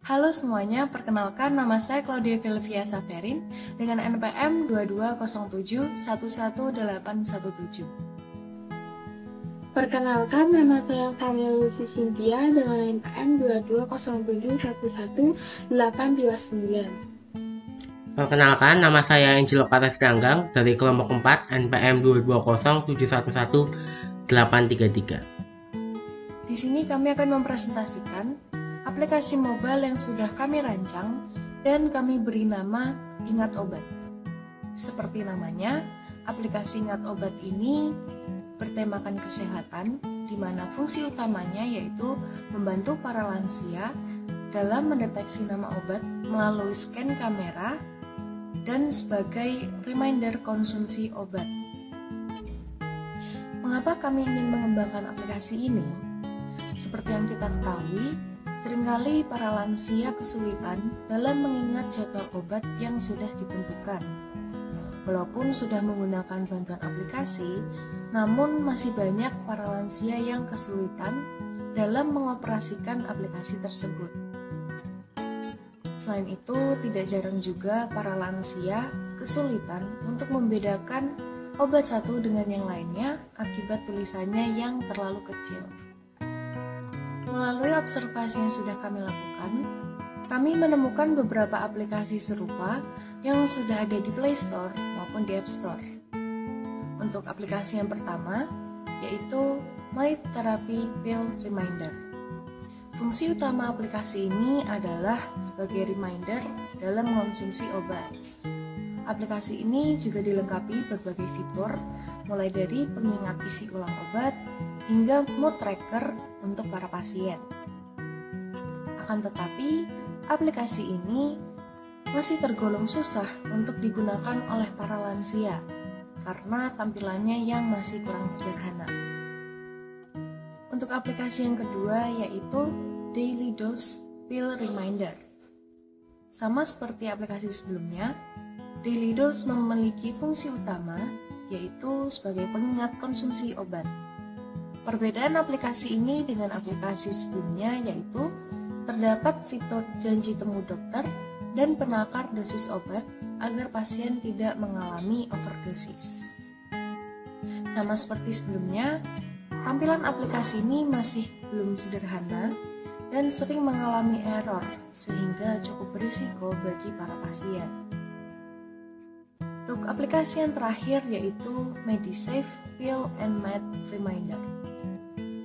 Halo semuanya, perkenalkan nama saya Claudia Filvia Saverin dengan NPM 2207111817. Perkenalkan, nama saya Vanessa Cynthia dengan NPM 2207111829. Perkenalkan, nama saya Angelo Kares Ganggang dari kelompok 4 NPM 2207111833. Di sini kami akan mempresentasikan aplikasi mobile yang sudah kami rancang dan kami beri nama Ingat Obat. Seperti namanya, aplikasi Ingat Obat ini bertemakan kesehatan, di mana fungsi utamanya yaitu membantu para lansia dalam mendeteksi nama obat melalui scan kamera dan sebagai reminder konsumsi obat. Mengapa kami ingin mengembangkan aplikasi ini? Seperti yang kita ketahui, seringkali para lansia kesulitan dalam mengingat jadwal obat yang sudah ditentukan. Walaupun sudah menggunakan bantuan aplikasi, namun masih banyak para lansia yang kesulitan dalam mengoperasikan aplikasi tersebut. Selain itu, tidak jarang juga para lansia kesulitan untuk membedakan obat satu dengan yang lainnya akibat tulisannya yang terlalu kecil. Melalui observasi yang sudah kami lakukan, kami menemukan beberapa aplikasi serupa yang sudah ada di Play Store maupun di App Store. Untuk aplikasi yang pertama, yaitu My Therapy Pill Reminder. Fungsi utama aplikasi ini adalah sebagai reminder dalam mengonsumsi obat. Aplikasi ini juga dilengkapi berbagai fitur, mulai dari pengingat isi ulang obat hingga mood tracker untuk para pasien. Akan tetapi, aplikasi ini masih tergolong susah untuk digunakan oleh para lansia karena tampilannya yang masih kurang sederhana. Untuk aplikasi yang kedua yaitu Daily Dose Pill Reminder. Sama seperti aplikasi sebelumnya, Daily Dose memiliki fungsi utama yaitu sebagai pengingat konsumsi obat. Perbedaan aplikasi ini dengan aplikasi sebelumnya yaitu terdapat fitur janji temu dokter dan penakar dosis obat agar pasien tidak mengalami overdosis. Sama seperti sebelumnya, tampilan aplikasi ini masih belum sederhana dan sering mengalami error sehingga cukup berisiko bagi para pasien. Untuk aplikasi yang terakhir yaitu MediSafe Pill and Med Reminder,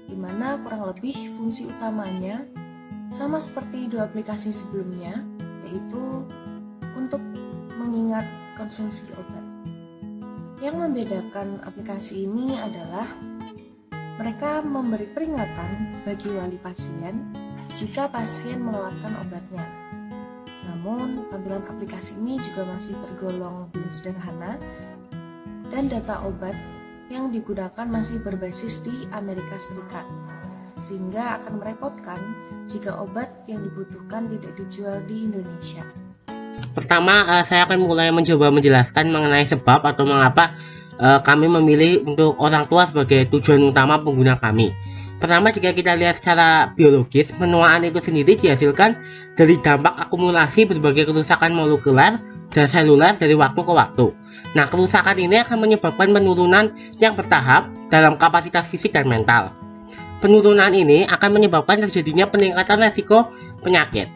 di mana kurang lebih fungsi utamanya sama seperti dua aplikasi sebelumnya, yaitu untuk mengingat konsumsi obat. Yang membedakan aplikasi ini adalah mereka memberi peringatan bagi wali pasien jika pasien melewatkan obatnya. Namun, tampilan aplikasi ini juga masih tergolong belum sederhana dan data obat yang digunakan masih berbasis di Amerika Serikat, sehingga akan merepotkan jika obat yang dibutuhkan tidak dijual di Indonesia. Pertama, saya akan mulai mencoba menjelaskan mengenai sebab atau mengapa kami memilih untuk orang tua sebagai tujuan utama pengguna kami. Pertama, jika kita lihat secara biologis, penuaan itu sendiri dihasilkan dari dampak akumulasi berbagai kerusakan molekuler dan seluler dari waktu ke waktu. Nah, kerusakan ini akan menyebabkan penurunan yang bertahap dalam kapasitas fisik dan mental. Penurunan ini akan menyebabkan terjadinya peningkatan resiko penyakit.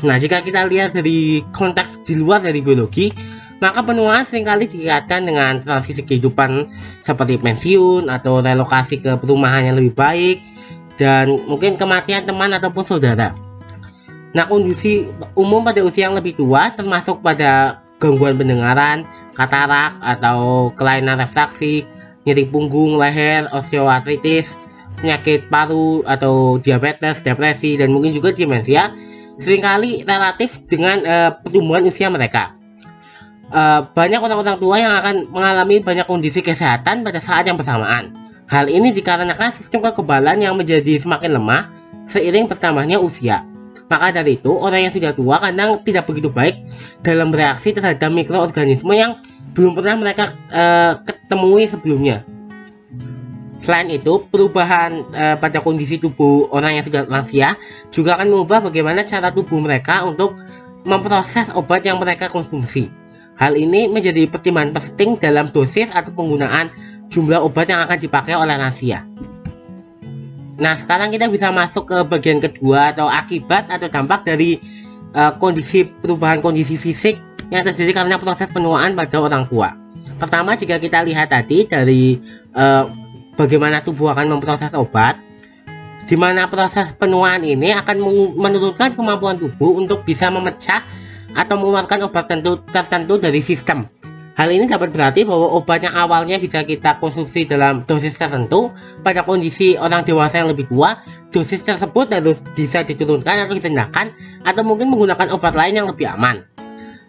Nah, jika kita lihat dari konteks di luar dari biologi, maka penuaan seringkali dikaitkan dengan transisi kehidupan seperti pensiun atau relokasi ke perumahan yang lebih baik dan mungkin kematian teman ataupun saudara. Nah, kondisi umum pada usia yang lebih tua termasuk pada gangguan pendengaran, katarak atau kelainan refraksi, nyeri punggung, leher, osteoartritis, penyakit paru atau diabetes, depresi, dan mungkin juga demensia seringkali relatif dengan pertumbuhan usia mereka. Banyak orang-orang tua yang akan mengalami banyak kondisi kesehatan pada saat yang bersamaan. Hal ini dikarenakan sistem kekebalan yang menjadi semakin lemah seiring bertambahnya usia. Maka dari itu, orang yang sudah tua kadang tidak begitu baik dalam bereaksi terhadap mikroorganisme yang belum pernah mereka ketemui sebelumnya. Selain itu, perubahan pada kondisi tubuh orang yang sudah lansia juga akan mengubah bagaimana cara tubuh mereka untuk memproses obat yang mereka konsumsi. Hal ini menjadi pertimbangan penting dalam dosis atau penggunaan jumlah obat yang akan dipakai oleh lansia. Nah, sekarang kita bisa masuk ke bagian kedua atau akibat atau dampak dari perubahan kondisi fisik yang terjadi karena proses penuaan pada orang tua. Pertama, jika kita lihat tadi dari bagaimana tubuh akan memproses obat, di mana proses penuaan ini akan menurunkan kemampuan tubuh untuk bisa memecah atau mengeluarkan obat tertentu dari sistem. Hal ini dapat berarti bahwa obat yang awalnya bisa kita konsumsi dalam dosis tertentu, pada kondisi orang dewasa yang lebih tua, dosis tersebut harus bisa diturunkan atau direndahkan, atau mungkin menggunakan obat lain yang lebih aman.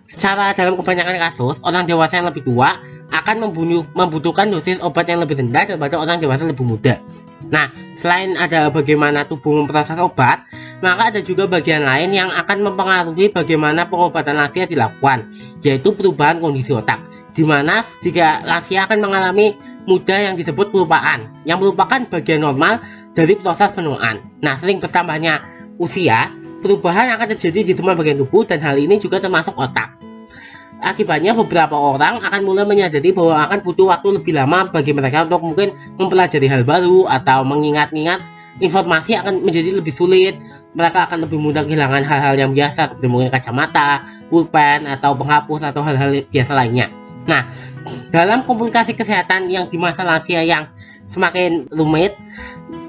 Secara dalam kebanyakan kasus, orang dewasa yang lebih tua akan membutuhkan dosis obat yang lebih rendah daripada orang dewasa lebih muda. Nah, selain ada bagaimana tubuh memproses obat, maka ada juga bagian lain yang akan mempengaruhi bagaimana pengobatan lansia dilakukan, yaitu perubahan kondisi otak, di mana jika lansia akan mengalami muda yang disebut kelupaan, yang merupakan bagian normal dari proses penuaan. Nah, sering bertambahnya usia, perubahan akan terjadi di semua bagian tubuh dan hal ini juga termasuk otak. Akibatnya beberapa orang akan mulai menyadari bahwa akan butuh waktu lebih lama bagi mereka untuk mungkin mempelajari hal baru atau mengingat-ingat informasi akan menjadi lebih sulit. Mereka akan lebih mudah kehilangan hal-hal yang biasa seperti mungkin kacamata, pulpen, atau penghapus atau hal-hal biasa lainnya. Nah, dalam komunikasi kesehatan yang di masa lansia yang semakin rumit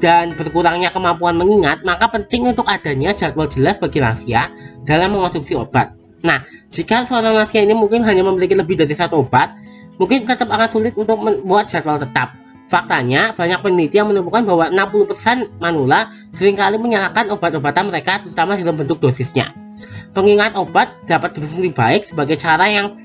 dan berkurangnya kemampuan mengingat, maka penting untuk adanya jadwal jelas bagi lansia dalam mengonsumsi obat. Nah, jika seorang lansia ini mungkin hanya memiliki lebih dari satu obat, mungkin tetap akan sulit untuk membuat jadwal tetap. Faktanya, banyak peneliti yang menemukan bahwa 60% manula seringkali menyalahkan obat-obatan mereka, terutama dalam bentuk dosisnya. Pengingat obat dapat berfungsi baik sebagai cara yang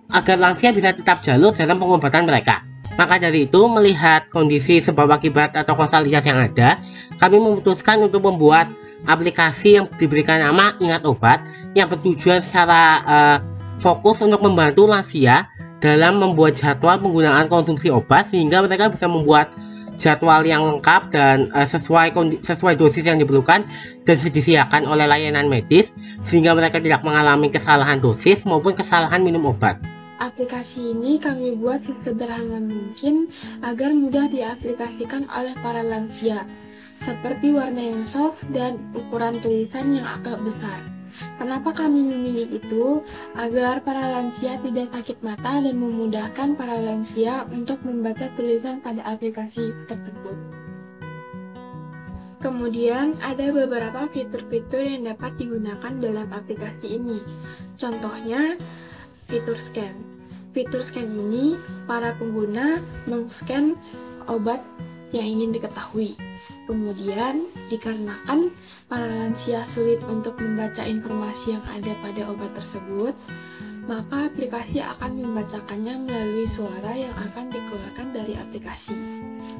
agar lansia bisa tetap jalur dalam pengobatan mereka. Maka dari itu, melihat kondisi sebab akibat atau kausalitas yang ada, kami memutuskan untuk membuat aplikasi yang diberikan nama Ingat Obat, yang bertujuan secara fokus untuk membantu lansia dalam membuat jadwal penggunaan konsumsi obat sehingga mereka bisa membuat jadwal yang lengkap dan sesuai dosis yang diperlukan dan disediakan oleh layanan medis sehingga mereka tidak mengalami kesalahan dosis maupun kesalahan minum obat. Aplikasi ini kami buat sesederhana mungkin agar mudah diaplikasikan oleh para lansia, seperti warna yang soft dan ukuran tulisan yang agak besar. Kenapa kami memilih itu? Agar para lansia tidak sakit mata dan memudahkan para lansia untuk membaca tulisan pada aplikasi tersebut. Kemudian, ada beberapa fitur-fitur yang dapat digunakan dalam aplikasi ini. Contohnya, fitur scan. Fitur scan ini, para pengguna meng-scan obat yang ingin diketahui. Kemudian, dikarenakan para lansia sulit untuk membaca informasi yang ada pada obat tersebut, maka aplikasi akan membacakannya melalui suara yang akan dikeluarkan dari aplikasi.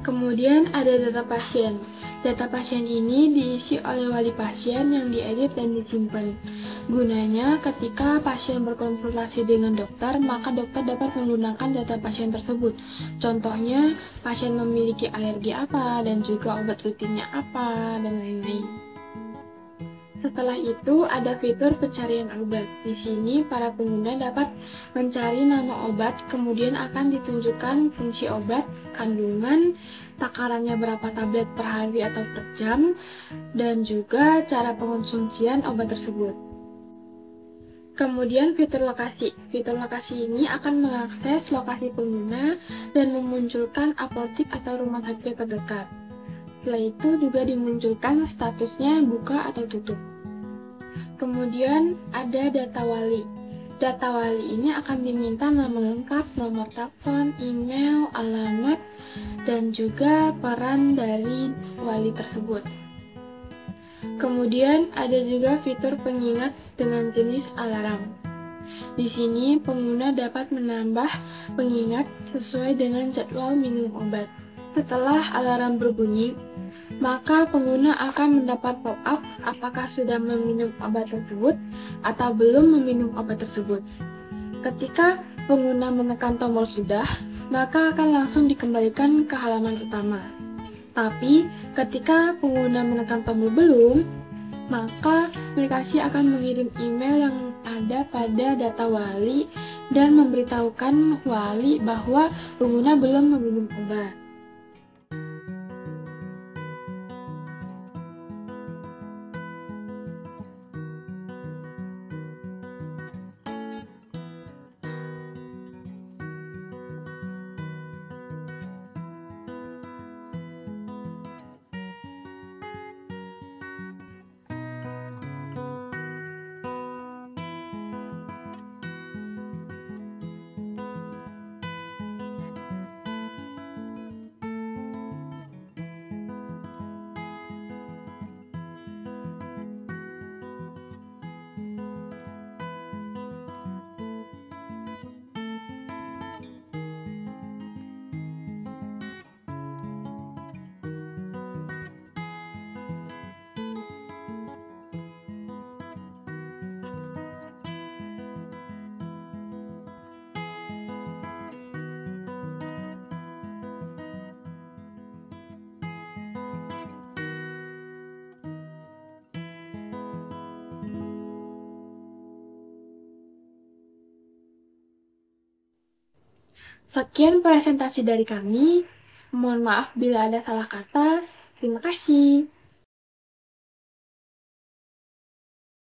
Kemudian ada data pasien. Data pasien ini diisi oleh wali pasien yang diedit dan disimpan. Gunanya ketika pasien berkonsultasi dengan dokter, maka dokter dapat menggunakan data pasien tersebut. Contohnya, pasien memiliki alergi apa dan juga obat rutinnya apa dan lain-lain. Setelah itu, ada fitur pencarian obat. Di sini, para pengguna dapat mencari nama obat, kemudian akan ditunjukkan fungsi obat, kandungan, takarannya berapa tablet per hari atau per jam, dan juga cara pengonsumsian obat tersebut. Kemudian fitur lokasi. Fitur lokasi ini akan mengakses lokasi pengguna dan memunculkan apotek atau rumah sakit terdekat. Setelah itu juga dimunculkan statusnya buka atau tutup. Kemudian ada data wali. Data wali ini akan diminta nama lengkap, nomor telepon, email, alamat, dan juga peran dari wali tersebut. Kemudian ada juga fitur pengingat dengan jenis alarm. Di sini pengguna dapat menambah pengingat sesuai dengan jadwal minum obat. Setelah alarm berbunyi, maka pengguna akan mendapat pop-up apakah sudah meminum obat tersebut atau belum meminum obat tersebut. Ketika pengguna menekan tombol sudah, maka akan langsung dikembalikan ke halaman utama. Tapi ketika pengguna menekan tombol belum, maka aplikasi akan mengirim email yang ada pada data wali dan memberitahukan wali bahwa pengguna belum meminum obat. Sekian presentasi dari kami. Mohon maaf bila ada salah kata. Terima kasih.